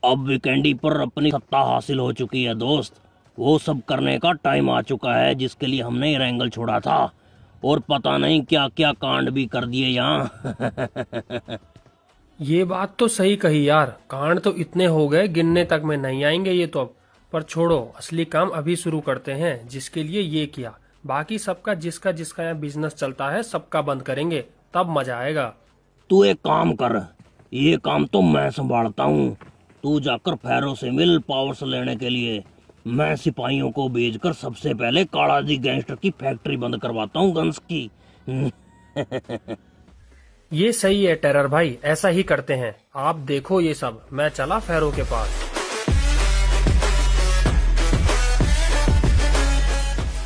अब वीकेंडी पर अपनी सत्ता हासिल हो चुकी है दोस्त। वो सब करने का टाइम आ चुका है जिसके लिए हमने रैंगल छोड़ा था, और पता नहीं क्या क्या कांड भी कर दिए यहाँ। ये बात तो सही कही यार, कांड तो इतने हो गए गिनने तक में नहीं आएंगे ये तो अब। पर छोड़ो, असली काम अभी शुरू करते हैं जिसके लिए ये किया। बाकी सबका जिसका जिसका यहाँ बिजनेस चलता है सबका बंद करेंगे, तब मजा आएगा। तू एक काम कर, ये काम तो मैं संभालता हूँ। तू जाकर फैरो से मिल पावर्स लेने के लिए। मैं सिपाहियों को भेजकर सबसे पहले कालाजी गैंगस्टर की फैक्ट्री बंद करवाता हूँ गन्स की। ये सही है टेरर भाई, ऐसा ही करते हैं। आप देखो ये सब, मैं चला फैरो के पास।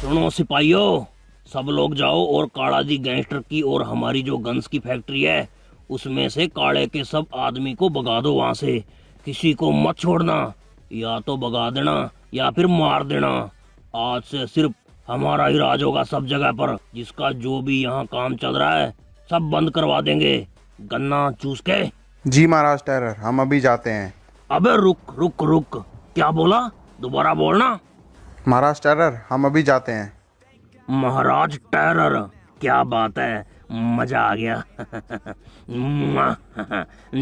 सुनो सिपाहियों, सब लोग जाओ और कालाजी गैंगस्टर की और हमारी जो गन्स की फैक्ट्री है उसमें से काले के सब आदमी को भगा दो वहां से। किसी को मत छोड़ना, या तो भगा देना या फिर मार देना। आज से सिर्फ हमारा ही राज होगा सब जगह पर। जिसका जो भी यहाँ काम चल रहा है सब बंद करवा देंगे, गन्ना चूस के। जी महाराज टेरर, हम अभी जाते हैं। अबे रुक रुक रुक, क्या बोला? दोबारा बोलना। महाराज टेरर, हम अभी जाते हैं। महाराज टेरर, क्या बात है, मजा आ गया।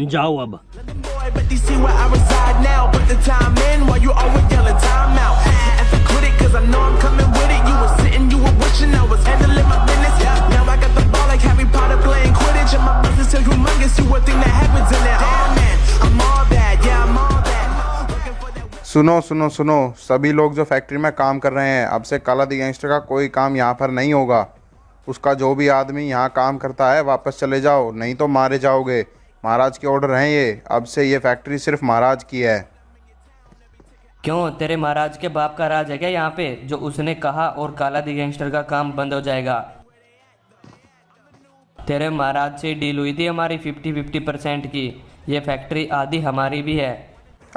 जाओ अब। Boy, but they see where I reside now. Put the time in while you always yelling time out. If I quit it, cause I know I'm coming with it. You were sitting, you were wishing I was handling my business. Now I got the ball like Harry Potter playing Quidditch. And my business is humongous, you would think that happens in there. Oh man, I'm all that, yeah, I'm all that. Looking for that. सुनो सुनो सुनो, सभी लोग जो factory में काम कर रहे हैं, अब से कालाजी गैंगस्टर का कोई काम यहाँ पर नहीं होगा। उसका जो भी आदमी यहाँ काम करता है वापस चले जाओ, नहीं तो मारे जाओगे। महाराज के ऑर्डर हैं ये। अब से ये फैक्ट्री सिर्फ महाराज की है। क्यों, तेरे महाराज के बाप का राज है क्या यहाँ पे, जो उसने कहा और कालाजी गैंगस्टर का काम बंद हो जाएगा? तेरे महाराज से डील हुई थी हमारी 50-50% की। ये फैक्ट्री आधी हमारी भी है।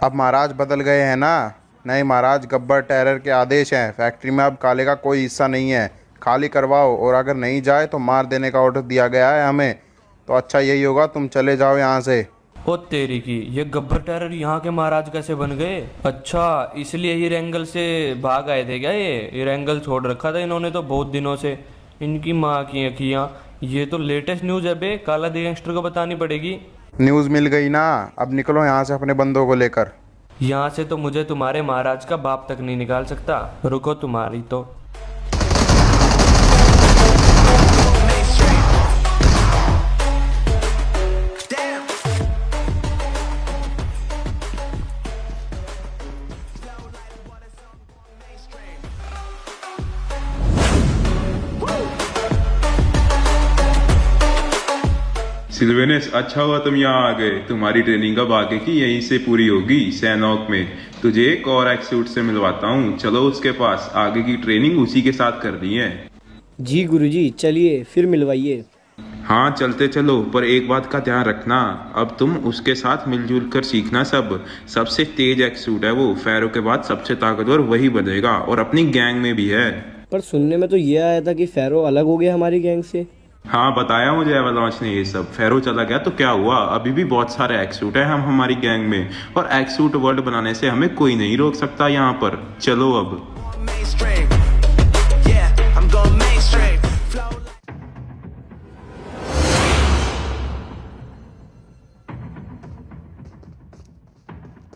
अब महाराज बदल गए हैं ना। नहीं महाराज, गब्बर टेरर के आदेश हैं। फैक्ट्री में अब काले का कोई हिस्सा नहीं है। खाली करवाओ, और अगर नहीं जाए तो मार देने का ऑर्डर दिया गया है हमें। तो अच्छा यही होगा, तुम चले जाओ यहाँ से। ओ तेरी की, ये गब्बर टेरर यहाँ के महाराज कैसे बन गए? अच्छा, इसलिए ही रैंगल से भाग आए थे क्या? ये रैंगल छोड़ रखा था इन्होंने तो बहुत दिनों से। इनकी माँ की अखियाँ, ये तो लेटेस्ट न्यूज़ है बे, कालाजी गैंगस्टर को बतानी पड़ेगी। न्यूज़ मिल गई ना, अब निकलो यहाँ से अपने बंदों को लेकर। यहाँ से तो मुझे तुम्हारे महाराज का बाप तक नहीं निकाल सकता। रुको, तुम्हारी तो। सिल्वेनस, अच्छा हुआ तुम यहाँ आ गए। तुम्हारी ट्रेनिंग अब आगे की यहीं से पूरी होगी, सैनॉक में। तुझे एक और एक्सूट से मिलवाता हूँ, चलो उसके पास। आगे की ट्रेनिंग उसी के साथ करनी है। जी गुरुजी, चलिए फिर मिलवाइए। हाँ चलते चलो, पर एक बात का ध्यान रखना, अब तुम उसके साथ मिलजुल कर सीखना सब। सबसे तेज एक्सूट है वो, फैरो के बाद सबसे ताकतवर वही बनेगा, और अपनी गैंग में भी है। पर सुनने में तो ये आया था कि फैरो अलग हो गया हमारी गैंग से। हाँ बताया मुझे एवलांच ने ये सब। फैरो चला गया तो क्या हुआ, अभी भी बहुत सारे एक्सूट है हम हमारी गैंग में, और एक्सूट वर्ल्ड बनाने से हमें कोई नहीं रोक सकता यहाँ पर। चलो अब। Mainstream. Yeah, I'm going mainstream. Flow like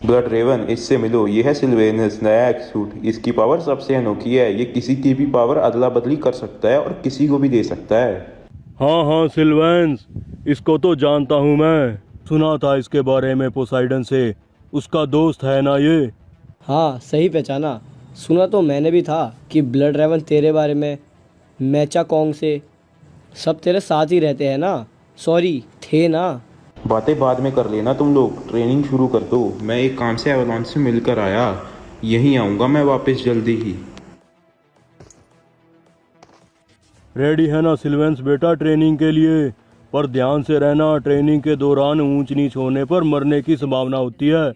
blood raven, इससे मिलो। ये है सिल्वेनस, नया एक्सूट। इसकी पावर सबसे अनोखी है। ये किसी की भी पावर अदला बदली कर सकता है और किसी को भी दे सकता है। हाँ हाँ सिल्वेंस, इसको तो जानता हूँ मैं। सुना था इसके बारे में पोसाइडन से। उसका दोस्त है ना ये? हाँ सही पहचाना। सुना तो मैंने भी था कि ब्लड रेवन तेरे बारे में, मैचा कॉन्ग से, सब तेरे साथ ही रहते हैं ना। सॉरी, थे ना। बातें बाद में कर लेना तुम लोग, ट्रेनिंग शुरू कर दो। मैं एक काम से एवलांच से मिलकर आया, यहीं आऊँगा मैं वापस जल्दी ही। रेडी है ना सिल्वेंस बेटा ट्रेनिंग के लिए? पर ध्यान से रहना, ट्रेनिंग के दौरान ऊंच नीच होने पर मरने की संभावना होती है,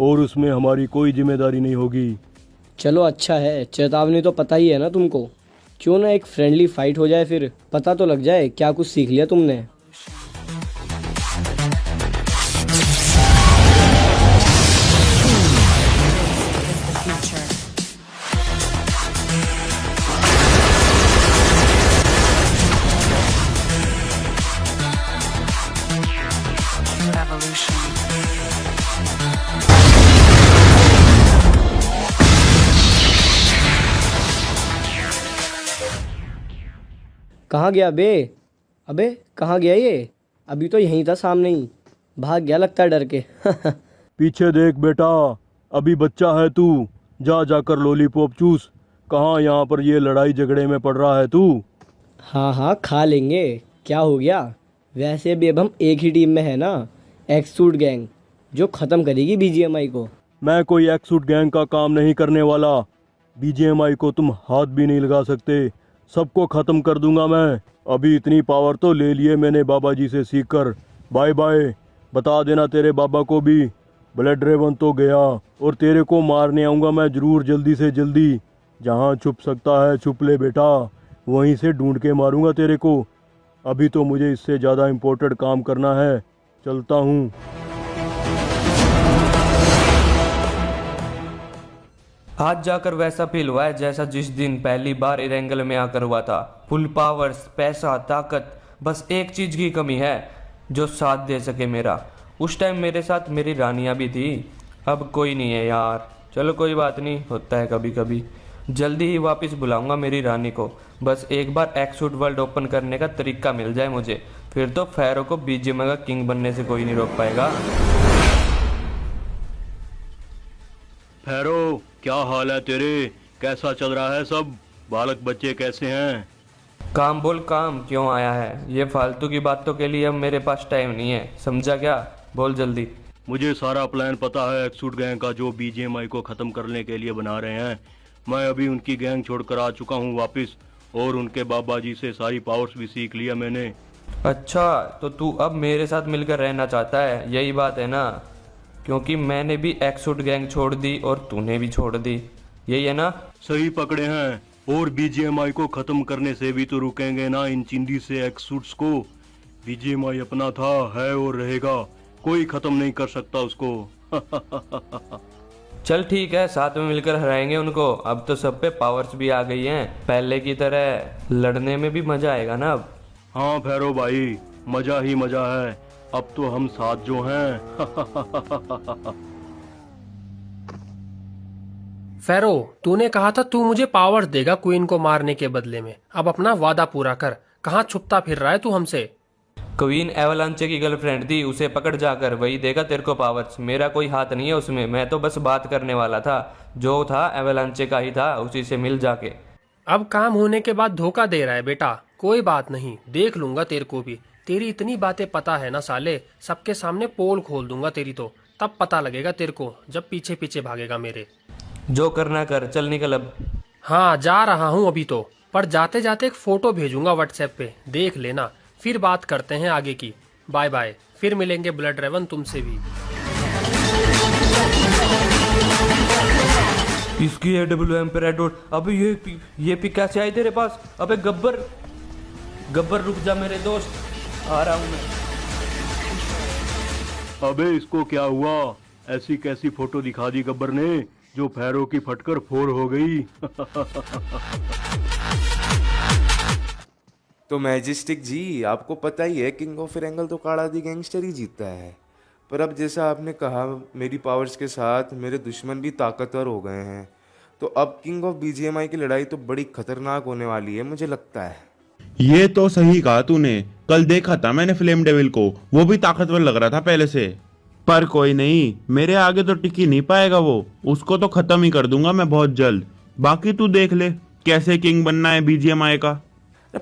और उसमें हमारी कोई जिम्मेदारी नहीं होगी। चलो अच्छा है, चेतावनी तो पता ही है ना तुमको। क्यों ना एक फ्रेंडली फाइट हो जाए, फिर पता तो लग जाए क्या कुछ सीख लिया तुमने। कहाँ गया बे? अबे कहाँ गया ये? अभी तो यहीं था सामने ही, भाग गया लगता है डर के। पीछे देख बेटा, अभी बच्चा है तू, जा जाकर लॉलीपॉप चूस। कहाँ यहाँ पर ये लड़ाई झगड़े में पड़ रहा है तू? हाँ हाँ खा लेंगे, क्या हो गया? वैसे भी अब हम एक ही टीम में है ना, एक्स सूट गैंग, जो ख़त्म करेगी बीजीएमआई को। मैं कोई एक्सूट गैंग का काम नहीं करने वाला। बीजीएमआई को तुम हाथ भी नहीं लगा सकते, सबको ख़त्म कर दूंगा मैं। अभी इतनी पावर तो ले लिए मैंने बाबा जी से सीख कर। बाय बाय, बता देना तेरे बाबा को भी। ब्लड रेवन तो गया, और तेरे को मारने आऊँगा मैं ज़रूर जल्दी से जल्दी। जहाँ छुप सकता है छुप ले बेटा, वहीं से ढूंढ के मारूंगा तेरे को। अभी तो मुझे इससे ज़्यादा इम्पोर्टेंट काम करना है, चलता हूँ। आज जाकर वैसा फील हुआ है जैसा जिस दिन पहली बार इरेंगल में आकर हुआ था। फुल पावर्स, पैसा, ताकत, बस एक चीज की कमी है जो साथ दे सके मेरा। उस टाइम मेरे साथ मेरी रानियां भी थी, अब कोई नहीं है यार। चलो कोई बात नहीं, होता है कभी कभी। जल्दी ही वापस बुलाऊंगा मेरी रानी को, बस एक बार एक्सूट वर्ल्ड ओपन करने का तरीका मिल जाए मुझे, फिर तो फैरो को बीजीएमआई का किंग बनने से कोई नहीं रोक पाएगा। फैरो, क्या हाल है तेरे? कैसा चल रहा है सब? बालक बच्चे कैसे हैं? काम बोल, काम क्यों आया है? ये फालतू की बातों के लिए अब मेरे पास टाइम नहीं है, समझा क्या? बोल जल्दी। मुझे सारा प्लान पता है एक्सूट गैंग का, जो बीजीएमआई को ख़त्म करने के लिए बना रहे हैं। मैं अभी उनकी गैंग छोड़कर आ चुका हूँ वापस, और उनके बाबा जी से सारी पावर्स भी सीख लिया मैंने। अच्छा, तो तू अब मेरे साथ मिलकर रहना चाहता है, यही बात है ना? क्योंकि मैंने भी एक्सूट गैंग छोड़ दी और तूने भी छोड़ दी, यही है ना? सही पकड़े हैं, और बीजीएमआई को ख़त्म करने से भी तो रुकेंगे ना इन चिंदी से एक्सूट्स को। बीजीएमआई अपना था, है और रहेगा, कोई ख़त्म नहीं कर सकता उसको। चल ठीक है, साथ में मिलकर हराएंगे उनको। अब तो सब पे पावर्स भी आ गई हैं, पहले की तरह लड़ने में भी मजा आएगा ना अब। हाँ भैरव भाई, मजा ही मजा है, अब तो हम साथ जो हैं। फेरो, तूने कहा था तू मुझे पावर देगा क्वीन को मारने के बदले में, अब अपना वादा पूरा कर। कहाँ छुपता फिर रहा है तू हमसे? क्वीन एवलांचे की गर्लफ्रेंड थी, उसे पकड़ जाकर, वही देगा तेरे को पावर्स। मेरा कोई हाथ नहीं है उसमें, मैं तो बस बात करने वाला था, जो था एवलांचे का ही था, उसी से मिल जाके। अब काम होने के बाद धोखा दे रहा है बेटा। कोई बात नहीं, देख लूंगा तेरे को भी। तेरी इतनी बातें पता है ना साले, सबके सामने पोल खोल दूंगा तेरी तो, तब पता लगेगा तेरे को जब पीछे पीछे भागेगा मेरे। जो करना कर, चल निकल अब। हाँ जा रहा हूँ अभी तो, पर जाते जाते एक फोटो भेजूंगा व्हाट्सएप पे, देख लेना, फिर बात करते हैं आगे की। बाय बाय, फिर मिलेंगे ब्लड रेवन तुमसे भी। इसकी AWM पे रेड डॉट। अबे ये पिक कैसे आई तेरे पास? अबे गब्बर रुक जा मेरे दोस्त, आ रहा हूँ मैं। अबे इसको क्या हुआ? ऐसी कैसी फोटो दिखा दी गब्बर ने, जो फैरो की फटकर फोर हो गई। तो मैजिस्टिक जी, आपको पता ही है किंग ऑफ इरेंगल तो काड़ा दी गैंगस्टर ही जीतता है। पर अब जैसा आपने कहा, मेरी पावर्स के साथ मेरे दुश्मन भी ताकतवर हो गए हैं, तो अब किंग ऑफ बीजीएमआई की लड़ाई तो बड़ी खतरनाक होने वाली है मुझे लगता है। ये तो सही कहा तूने, कल देखा था मैंने फ्लेम डेविल को, वो भी ताकतवर लग रहा था पहले से। पर कोई नहीं, मेरे आगे तो टिक ही नहीं पाएगा वो, उसको तो खत्म ही कर दूंगा मैं बहुत जल्द। बाकी तू देख ले कैसे किंग बनना है बीजीएमआई का।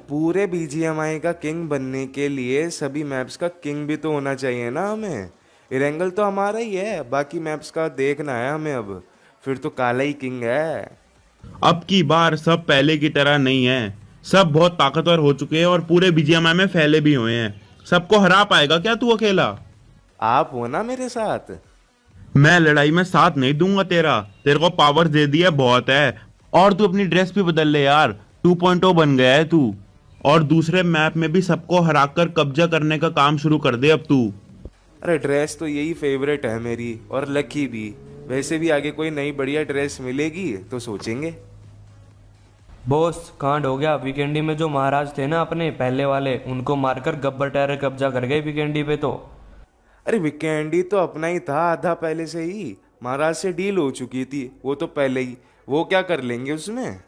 पूरे बीजीएमआई का किंग बनने के लिए सभी मैप्स का किंग भी तो होना चाहिए ना हमें। इरेंगल तो हमारा ही है, बाकी मैप्स का देखना है हमें अब, फिर तो काला ही किंग है। अब की बार सब पहले की तरह नहीं है, सब बहुत ताकतवर हो चुके हैं और पूरे बीजीएमआई में फैले भी हुए हैं। सबको हरा पाएगा क्या तू अकेला? आप हो ना मेरे साथ। मैं लड़ाई में साथ नहीं दूंगा तेरे को पावर दे दिया बहुत है। और तू अपनी ड्रेस भी बदल ले यार, 2.0 बन गया है तू। और दूसरे मैप में भी सबको हराकर कब्जा करने का काम शुरू कर दे अब तू। अरे ड्रेस तो यही फेवरेट है मेरी, और लकी भी। वैसे भी आगे कोई नई बढ़िया ड्रेस मिलेगी तो सोचेंगे। बॉस, कांड हो गया। वीकेंडी में जो महाराज थे ना अपने पहले वाले, उनको मारकर गब्बर टेरर कब्जा कर गए वीकेंडी पे। तो अरे वीकेंडी तो अपना ही था आधा पहले से ही, महाराज से डील हो चुकी थी वो तो पहले ही, वो क्या कर लेंगे उसमें।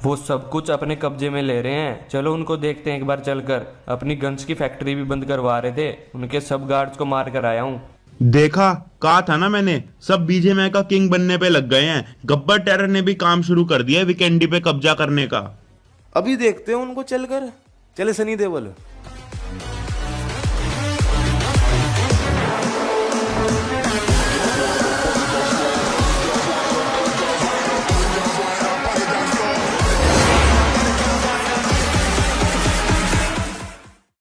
वो सब कुछ अपने कब्जे में ले रहे हैं। चलो उनको देखते हैं एक बार चलकर। अपनी गन्स की फैक्ट्री भी बंद करवा रहे थे, उनके सब गार्ड्स को मार कर आया हूँ। देखा, कहा था ना मैंने, सब बीजेएमआई का किंग बनने पे लग गए हैं। गब्बर टेरर ने भी काम शुरू कर दिया वीकेंडी पे कब्जा करने का। अभी देखते हैं उनको चलकर। चले सनी देओल।